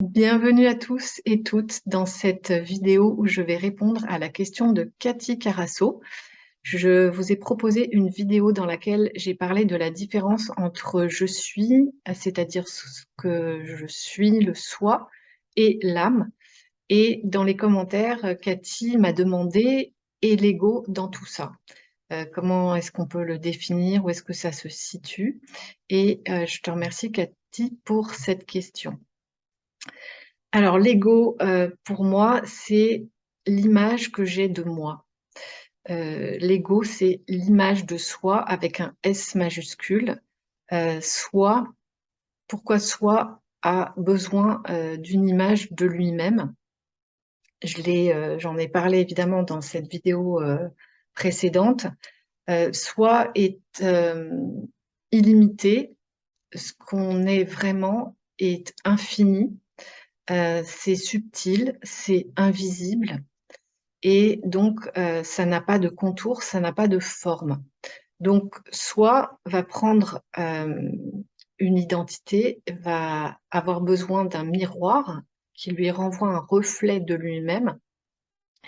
Bienvenue à tous et toutes dans cette vidéo où je vais répondre à la question de Cathy Carasso. Je vous ai proposé une vidéo dans laquelle j'ai parlé de la différence entre je suis, c'est-à-dire ce que je suis, le soi, et l'âme. Et dans les commentaires, Cathy m'a demandé et l'ego dans tout ça. Comment est-ce qu'on peut le définir? Où est-ce que ça se situe? Et je te remercie Cathy pour cette question. Alors l'ego, pour moi, c'est l'image que j'ai de moi. L'ego, c'est l'image de soi avec un S majuscule. Soi, pourquoi soi a besoin, d'une image de lui-même? J'en ai parlé évidemment dans cette vidéo, précédente. Soi est, illimité. Ce qu'on est vraiment est infini. C'est subtil, c'est invisible et donc ça n'a pas de contour, ça n'a pas de forme. Donc soi va prendre, une identité, va avoir besoin d'un miroir qui lui renvoie un reflet de lui-même.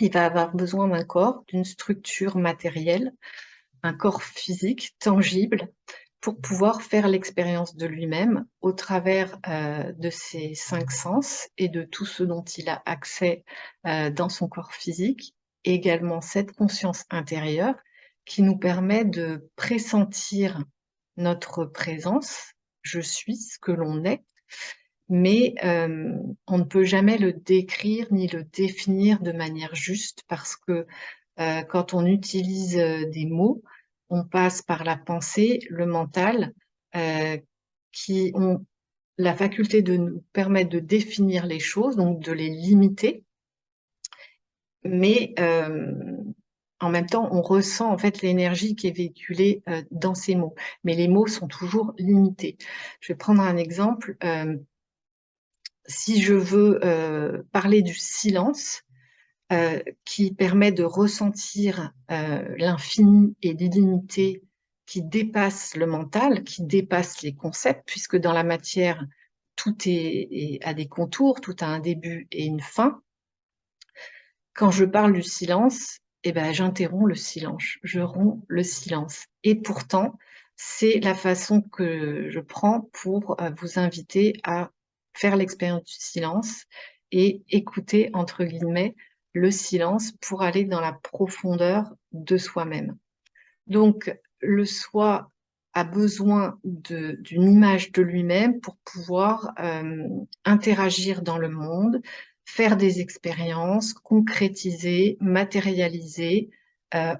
Il va avoir besoin d'un corps, d'une structure matérielle, un corps physique, tangible, pour pouvoir faire l'expérience de lui-même au travers de ses 5 sens et de tout ce dont il a accès dans son corps physique. Et également cette conscience intérieure qui nous permet de pressentir notre présence, je suis ce que l'on est, mais on ne peut jamais le décrire ni le définir de manière juste parce que quand on utilise des mots, on passe par la pensée, le mental, euh, qui ont la faculté de nous permettre de définir les choses, donc de les limiter, mais en même temps, on ressent en fait l'énergie qui est véhiculée dans ces mots. Mais les mots sont toujours limités. Je vais prendre un exemple. Si je veux parler du silence, qui permet de ressentir l'infini et l'illimité qui dépasse le mental, qui dépasse les concepts, puisque dans la matière, tout a des contours, tout a un début et une fin. Quand je parle du silence, eh ben, j'interromps le silence, je romps le silence. Et pourtant, c'est la façon que je prends pour vous inviter à faire l'expérience du silence et écouter, entre guillemets, le silence pour aller dans la profondeur de soi-même. Donc, le soi a besoin d'une image de lui-même pour pouvoir interagir dans le monde, faire des expériences, concrétiser, matérialiser,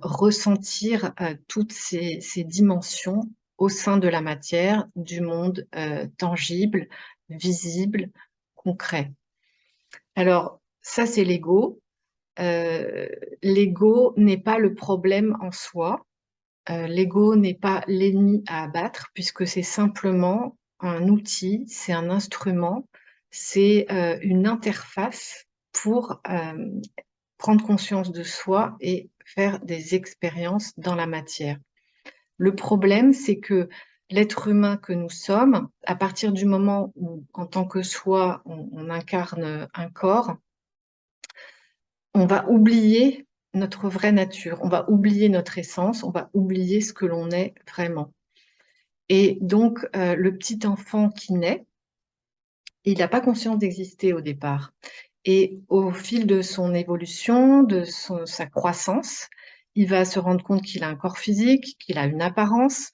ressentir toutes ces dimensions au sein de la matière, du monde tangible, visible, concret. Alors, ça, c'est l'ego. L'ego n'est pas le problème en soi. L'ego n'est pas l'ennemi à abattre puisque c'est simplement un outil, c'est un instrument, c'est une interface pour prendre conscience de soi et faire des expériences dans la matière. Le problème, c'est que l'être humain que nous sommes, à partir du moment où, en tant que soi, on incarne un corps, on va oublier notre vraie nature, on va oublier notre essence, on va oublier ce que l'on est vraiment. Et donc, le petit enfant qui naît, il n'a pas conscience d'exister au départ. Et au fil de son évolution, sa croissance, il va se rendre compte qu'il a un corps physique, qu'il a une apparence,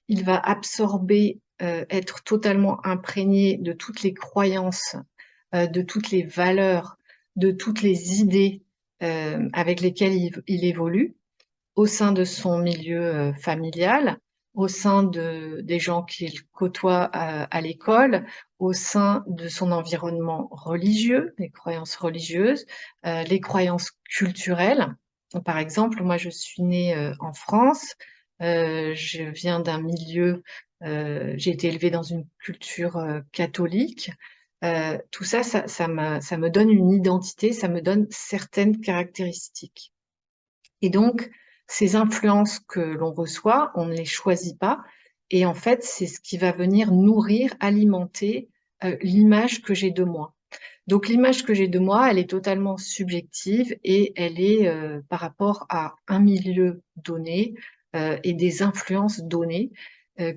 il va absorber, être totalement imprégné de toutes les croyances, de toutes les valeurs, de toutes les idées avec lesquelles il évolue au sein de son milieu familial, au sein des gens qu'il côtoie à l'école, au sein de son environnement religieux, les croyances religieuses, les croyances culturelles. Par exemple, moi, je suis née en France, je viens d'un milieu, j'ai été élevée dans une culture catholique. Tout ça, ça me donne une identité, ça me donne certaines caractéristiques. Et donc, ces influences que l'on reçoit, on ne les choisit pas. Et en fait, c'est ce qui va venir nourrir, alimenter l'image que j'ai de moi. Donc l'image que j'ai de moi, elle est totalement subjective et elle est par rapport à un milieu donné et des influences données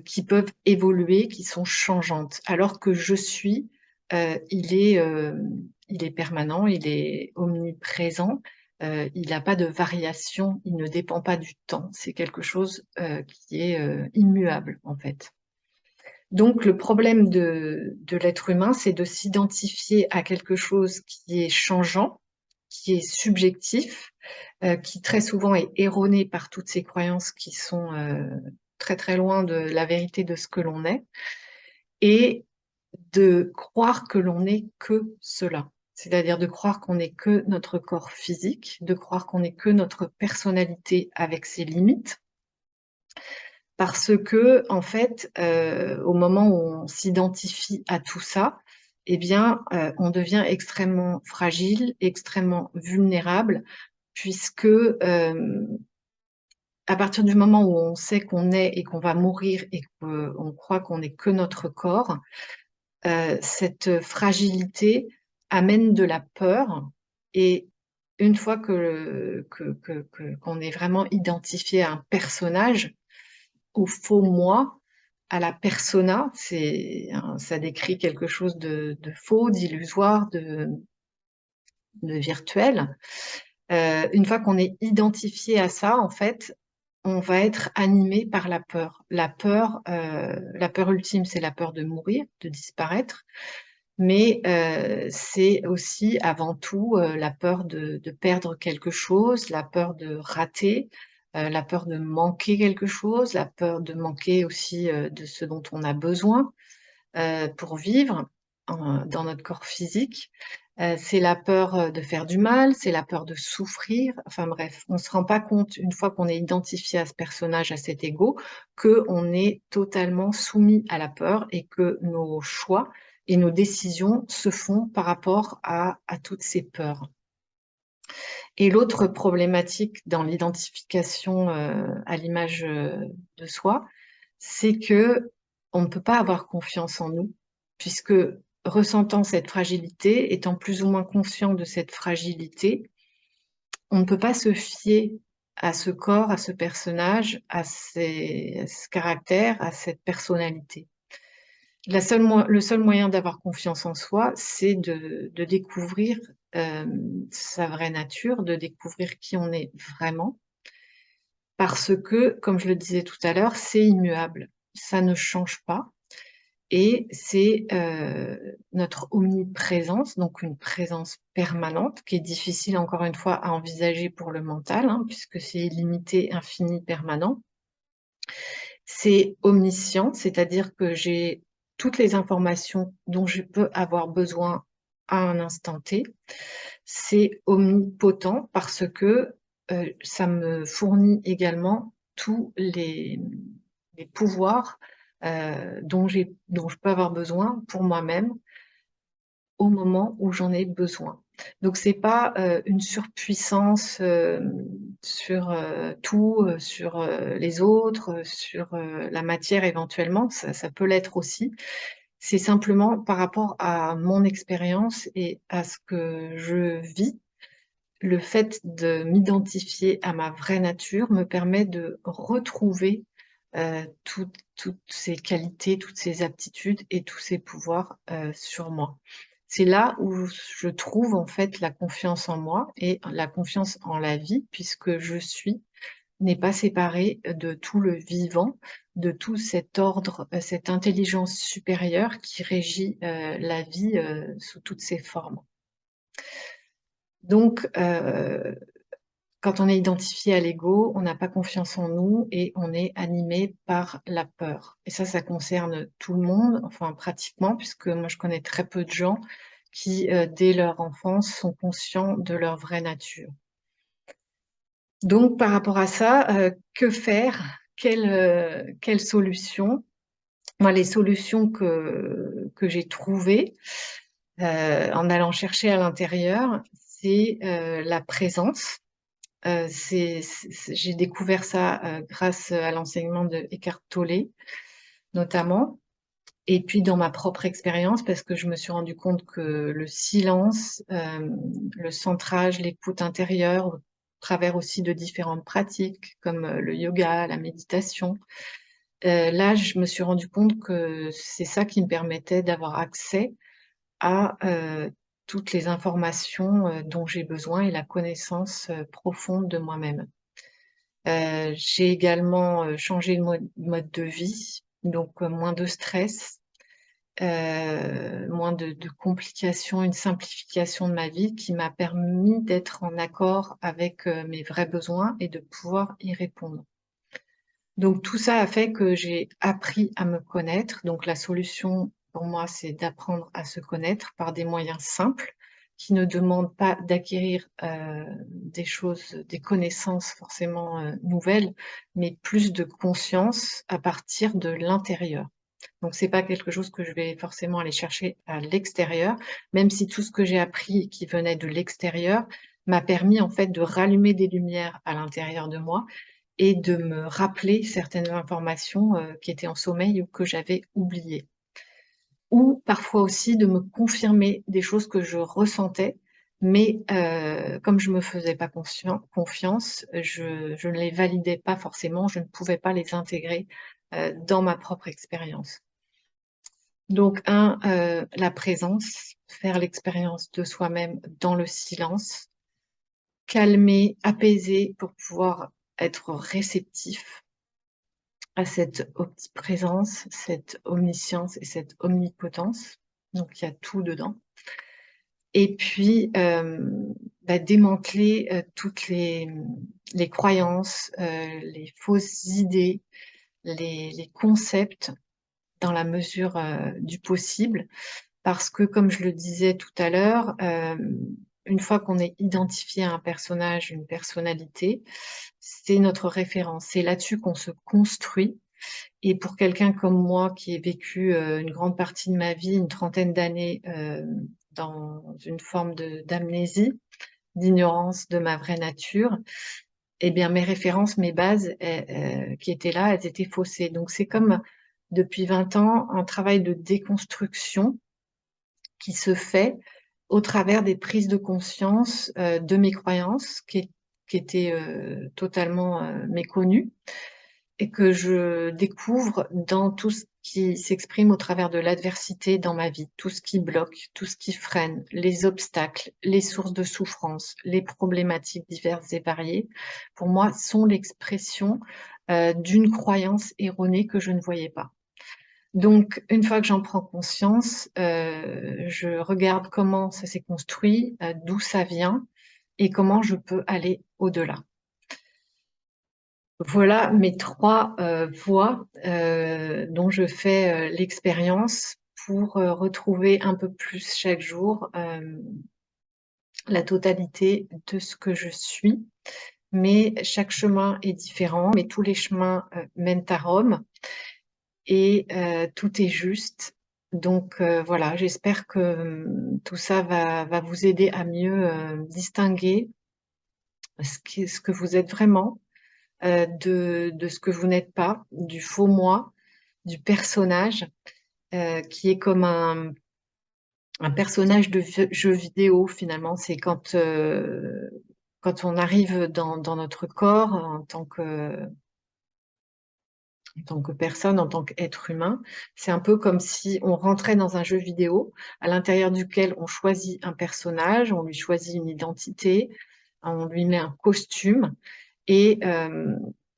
qui peuvent évoluer, qui sont changeantes. Alors que je suis, il est permanent, il est omniprésent, il n'a pas de variation, il ne dépend pas du temps. C'est quelque chose qui est immuable en fait. Donc, le problème de l'être humain, c'est de s'identifier à quelque chose qui est changeant, qui est subjectif, qui très souvent est erroné par toutes ces croyances qui sont très très loin de la vérité de ce que l'on est, et de croire que l'on n'est que cela. C'est-à-dire de croire qu'on n'est que notre corps physique, de croire qu'on n'est que notre personnalité avec ses limites, parce que, en fait, au moment où on s'identifie à tout ça, eh bien, on devient extrêmement fragile, extrêmement vulnérable, puisque, à partir du moment où on sait qu'on est et qu'on va mourir et qu'on croit qu'on n'est que notre corps, cette fragilité amène de la peur, et une fois qu'on est vraiment identifié à un personnage, au faux moi, à la persona, ça décrit quelque chose de faux, d'illusoire, de virtuel. Une fois qu'on est identifié à ça, en fait, on va être animé par la peur. La peur ultime, c'est la peur de mourir, de disparaître, mais c'est aussi avant tout la peur de perdre quelque chose, la peur de rater, la peur de manquer quelque chose, la peur de manquer aussi de ce dont on a besoin pour vivre dans notre corps physique. C'est la peur de faire du mal, c'est la peur de souffrir. Enfin bref, on ne se rend pas compte, une fois qu'on est identifié à ce personnage, à cet ego, qu'on est totalement soumis à la peur et que nos choix et nos décisions se font par rapport à toutes ces peurs. Et l'autre problématique dans l'identification à l'image de soi, c'est que on ne peut pas avoir confiance en nous, puisque ressentant cette fragilité, étant plus ou moins conscient de cette fragilité, on ne peut pas se fier à ce corps, à ce personnage, à ce caractère, à cette personnalité. Le seul moyen d'avoir confiance en soi, c'est de découvrir sa vraie nature, de découvrir qui on est vraiment, parce que, comme je le disais tout à l'heure, c'est immuable, ça ne change pas, et c'est notre omniprésence, donc une présence permanente, qui est difficile encore une fois à envisager pour le mental, hein, puisque c'est illimité, infini, permanent. C'est omniscient, c'est-à-dire que j'ai toutes les informations dont je peux avoir besoin à un instant T. C'est omnipotent parce que ça me fournit également tous les pouvoirs dont je peux avoir besoin pour moi-même au moment où j'en ai besoin. Donc c'est pas une surpuissance sur tout, sur les autres, sur la matière éventuellement, ça peut l'être aussi. C'est simplement par rapport à mon expérience et à ce que je vis, le fait de m'identifier à ma vraie nature me permet de retrouver toutes ces qualités, toutes ces aptitudes et tous ces pouvoirs sur moi. C'est là où je trouve en fait la confiance en moi et la confiance en la vie, puisque je suis n'est pas séparée de tout le vivant, de tout cet ordre, cette intelligence supérieure qui régit la vie sous toutes ses formes. Donc, quand on est identifié à l'ego, on n'a pas confiance en nous et on est animé par la peur. Et ça concerne tout le monde, enfin pratiquement, puisque moi je connais très peu de gens qui, dès leur enfance, sont conscients de leur vraie nature. Donc par rapport à ça, que faire? Quelle solution? Moi, les solutions que j'ai trouvées en allant chercher à l'intérieur, c'est la présence. J'ai découvert ça grâce à l'enseignement de Eckhart Tolle, notamment. Et puis dans ma propre expérience, parce que je me suis rendu compte que le silence, le centrage, l'écoute intérieure, au travers aussi de différentes pratiques comme le yoga, la méditation, là, je me suis rendu compte que c'est ça qui me permettait d'avoir accès à toutes les informations dont j'ai besoin et la connaissance profonde de moi-même. J'ai également changé de mode de vie, donc moins de stress, moins de complications, une simplification de ma vie qui m'a permis d'être en accord avec mes vrais besoins et de pouvoir y répondre. Donc tout ça a fait que j'ai appris à me connaître. Donc la solution pour moi, c'est d'apprendre à se connaître par des moyens simples qui ne demandent pas d'acquérir des choses, des connaissances forcément nouvelles, mais plus de conscience à partir de l'intérieur. Donc c'est pas quelque chose que je vais forcément aller chercher à l'extérieur, même si tout ce que j'ai appris qui venait de l'extérieur m'a permis en fait de rallumer des lumières à l'intérieur de moi et de me rappeler certaines informations qui étaient en sommeil ou que j'avais oubliées. Ou parfois aussi de me confirmer des choses que je ressentais, mais comme je me faisais pas confiance, je ne les validais pas forcément, je ne pouvais pas les intégrer dans ma propre expérience. Donc la présence, faire l'expérience de soi-même dans le silence, calmer, apaiser pour pouvoir être réceptif à cette omniprésence, cette omniscience et cette omnipotence. Donc il y a tout dedans. Et puis démanteler toutes les croyances, les fausses idées, les concepts dans la mesure du possible. Parce que, comme je le disais tout à l'heure, une fois qu'on est identifié à un personnage, une personnalité, c'est notre référence. C'est là-dessus qu'on se construit. Et pour quelqu'un comme moi qui ai vécu une grande partie de ma vie, une trentaine d'années, dans une forme d'amnésie, d'ignorance de ma vraie nature, eh bien mes références, mes bases qui étaient là, elles étaient faussées. Donc c'est comme depuis 20 ans un travail de déconstruction qui se fait au travers des prises de conscience de mes croyances qui étaient totalement méconnues et que je découvre dans tout ce qui s'exprime au travers de l'adversité dans ma vie, tout ce qui bloque, tout ce qui freine, les obstacles, les sources de souffrance, les problématiques diverses et variées, pour moi, sont l'expression d'une croyance erronée que je ne voyais pas. Donc, une fois que j'en prends conscience, je regarde comment ça s'est construit, d'où ça vient et comment je peux aller au-delà. Voilà mes 3 voies, dont je fais l'expérience pour retrouver un peu plus chaque jour, la totalité de ce que je suis. Mais chaque chemin est différent, mais tous les chemins mènent à Rome et tout est juste. Donc voilà, j'espère que tout ça va vous aider à mieux distinguer ce que vous êtes vraiment, de ce que vous n'êtes pas, du faux moi, du personnage, qui est comme un personnage de jeu vidéo finalement. C'est quand on arrive dans notre corps en tant que personne, en tant qu'être humain, c'est un peu comme si on rentrait dans un jeu vidéo à l'intérieur duquel on choisit un personnage, on lui choisit une identité, on lui met un costume et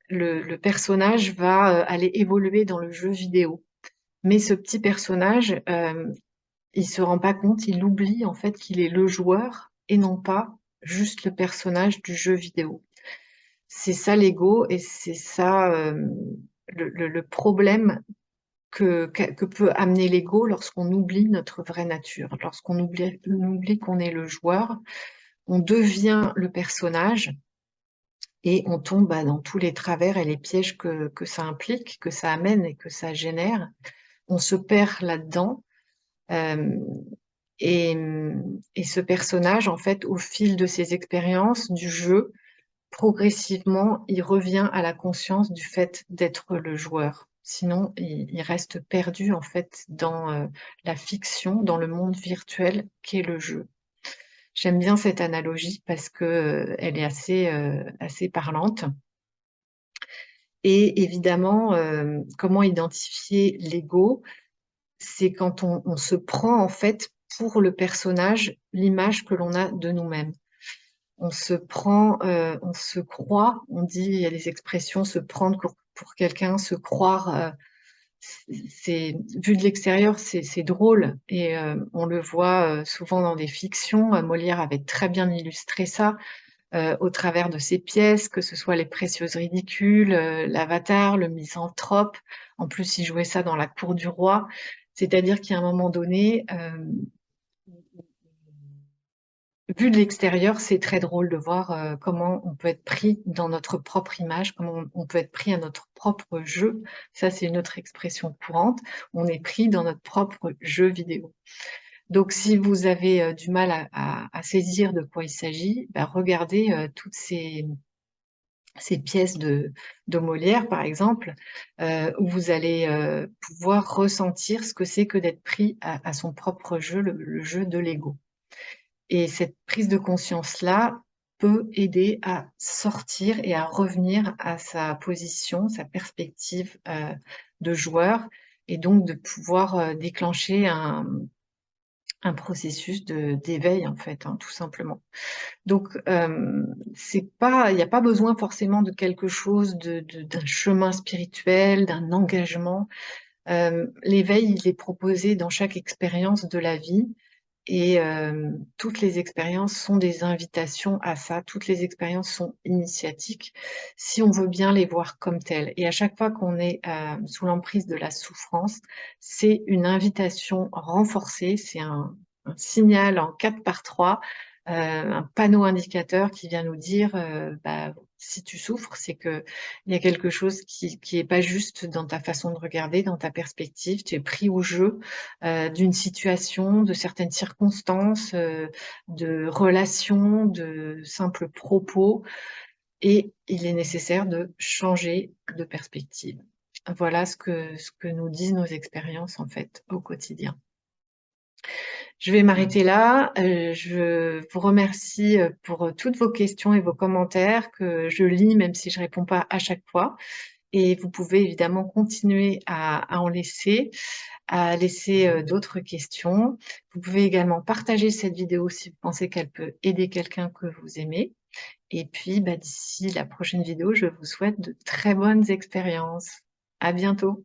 le personnage va aller évoluer dans le jeu vidéo. Mais ce petit personnage, il se rend pas compte, il oublie en fait qu'il est le joueur et non pas juste le personnage du jeu vidéo. C'est ça l'ego et c'est ça le problème que peut amener l'ego lorsqu'on oublie notre vraie nature, lorsqu'on oublie qu'on est le joueur, on devient le personnage et on tombe dans tous les travers et les pièges que ça implique, que ça amène et que ça génère. On se perd là-dedans. Euh, et, et ce personnage, en fait, au fil de ses expériences, du jeu, progressivement, il revient à la conscience du fait d'être le joueur. Sinon, il reste perdu en fait dans la fiction, dans le monde virtuel qu'est le jeu. J'aime bien cette analogie parce que elle est assez parlante. Et évidemment, comment identifier l'ego? C'est quand on se prend en fait pour le personnage, l'image que l'on a de nous-mêmes. On se prend, on se croit, on dit, il y a des expressions, se prendre pour quelqu'un, se croire, c'est vu de l'extérieur, c'est drôle et on le voit, souvent dans des fictions. Molière avait très bien illustré ça, au travers de ses pièces, que ce soit Les Précieuses ridicules, l'Avatar, le Misanthrope. En plus, il jouait ça dans la cour du roi. C'est-à-dire qu'à un moment donné, vu de l'extérieur, c'est très drôle de voir, comment on peut être pris dans notre propre image, comment on peut être pris à notre propre jeu. Ça, c'est une autre expression courante. On est pris dans notre propre jeu vidéo. Donc si vous avez, du mal à saisir de quoi il s'agit, bah, regardez, toutes ces pièces de Molière, par exemple, où vous allez, pouvoir ressentir ce que c'est que d'être pris à son propre jeu, le jeu de l'ego. Et cette prise de conscience-là peut aider à sortir et à revenir à sa position, sa perspective, de joueur et donc de pouvoir, déclencher un processus d'éveil, en fait, hein, tout simplement. Donc, c'est pas il n'y a pas besoin forcément de quelque chose d'un chemin spirituel, d'un engagement. L'éveil, il est proposé dans chaque expérience de la vie et toutes les expériences sont des invitations à ça. Toutes les expériences sont initiatiques, si on veut bien les voir comme telles et à chaque fois qu'on est, sous l'emprise de la souffrance, c'est une invitation renforcée, c'est un signal en 4 par 3, un panneau indicateur qui vient nous dire, bah, si tu souffres, c'est qu'il y a quelque chose qui est pas juste dans ta façon de regarder, dans ta perspective. Tu es pris au jeu, d'une situation, de certaines circonstances, de relations, de simples propos et il est nécessaire de changer de perspective. Voilà ce que nous disent nos expériences, en fait, au quotidien. Je vais m'arrêter là, je vous remercie, pour, toutes vos questions et vos commentaires que je lis même si je réponds pas à chaque fois et vous pouvez évidemment continuer à en laisser, à laisser, d'autres questions. Vous pouvez également partager cette vidéo si vous pensez qu'elle peut aider quelqu'un que vous aimez et puis, bah, d'ici la prochaine vidéo, je vous souhaite de très bonnes expériences. À bientôt.